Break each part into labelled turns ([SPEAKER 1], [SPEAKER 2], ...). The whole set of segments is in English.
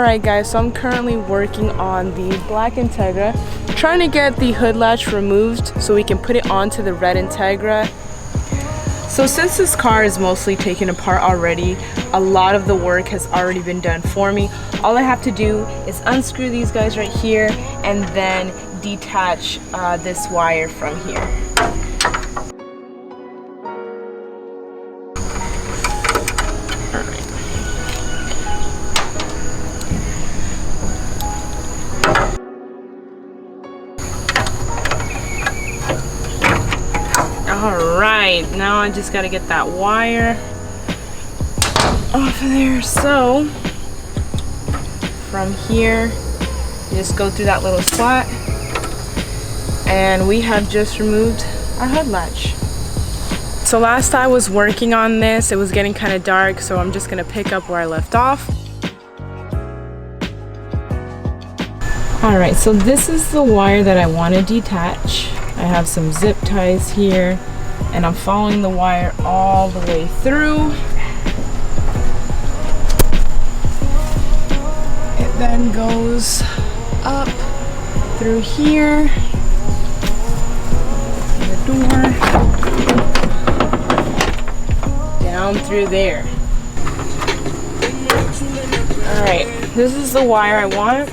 [SPEAKER 1] Alright guys, so I'm currently working on the black Integra, trying to get the hood latch removed so we can put it onto the red Integra. So since this car is mostly taken apart already, a lot of the work has already been done for me. All I have to do is unscrew these guys right here and then detach this wire from here. Alright, now I just gotta get that wire off of there. So from here, you just go through that little spot and we have just removed our hood latch. So last I was working on this, it was getting kind of dark, so I'm just gonna pick up where I left off. Alright, so this is the wire that I want to detach. I have some zip ties here and I'm following the wire all the way through. It then goes up through here, the door, down through there. Alright, this is the wire I want.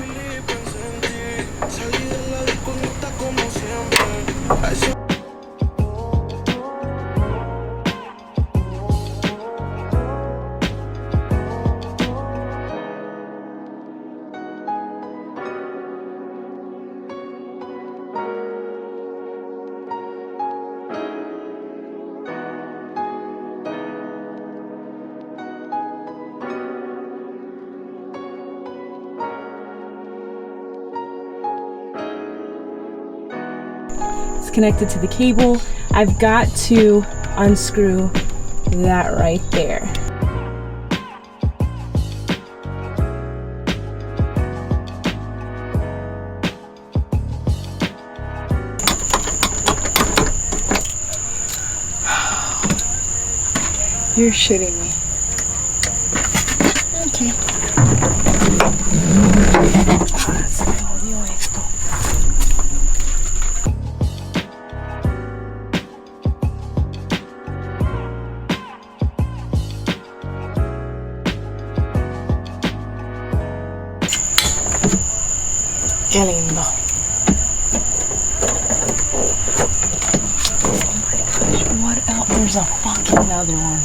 [SPEAKER 1] Connected to the cable. I've got to unscrew that right there. You're shitting me. Okay. Ahora se me jodió esto. Qué lindo. Oh my gosh, what else? There's a fucking other one.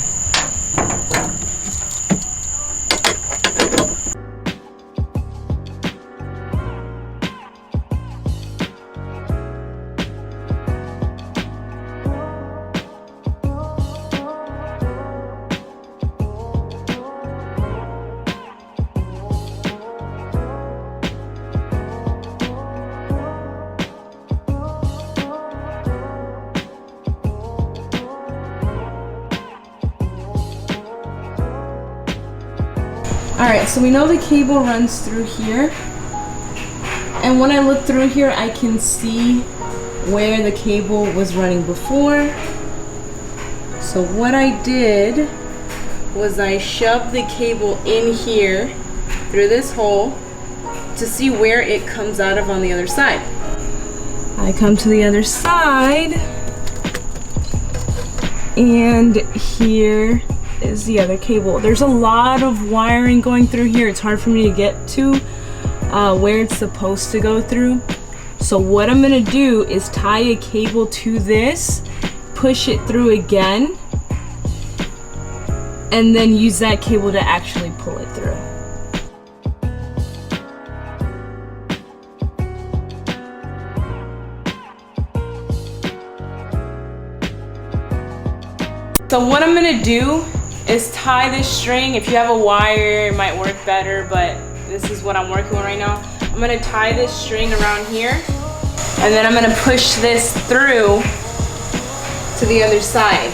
[SPEAKER 1] Alright, so we know the cable runs through here, and when I look through here I can see where the cable was running before. So what I did was I shoved the cable in here through this hole to see where it comes out of on the other side. I come to the other side and here is the other cable. There's a lot of wiring going through here. It's hard for me to get to where it's supposed to go through. So what I'm gonna do is tie a cable to this, push it through again, and then use that cable to actually pull it through. So what I'm gonna do is tie this string. If you have a wire, it might work better, but this is what I'm working with right now. I'm gonna tie this string around here, and then I'm gonna push this through to the other side.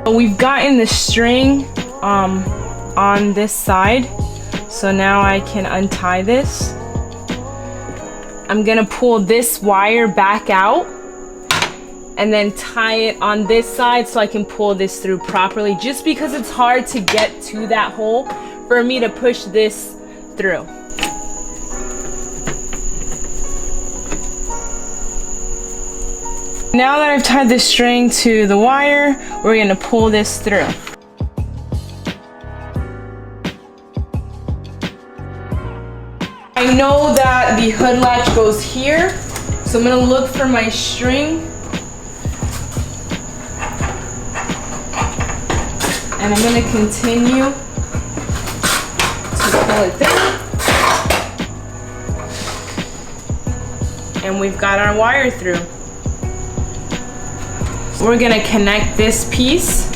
[SPEAKER 1] We've gotten the string on this side, so now I can untie this. I'm gonna pull this wire back out and then tie it on this side so I can pull this through properly, just because it's hard to get to that hole for me to push this through. Now that I've tied this string to the wire, we're gonna pull this through. I know that the hood latch goes here, so I'm gonna look for my string. And I'm gonna continue to pull it down. And we've got our wire through. We're gonna connect this piece.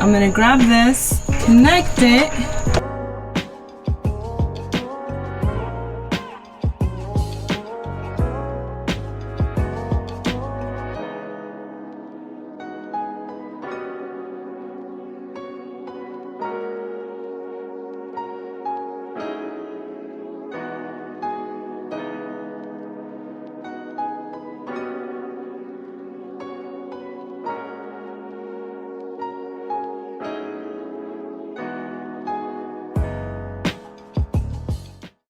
[SPEAKER 1] I'm gonna grab this, connect it,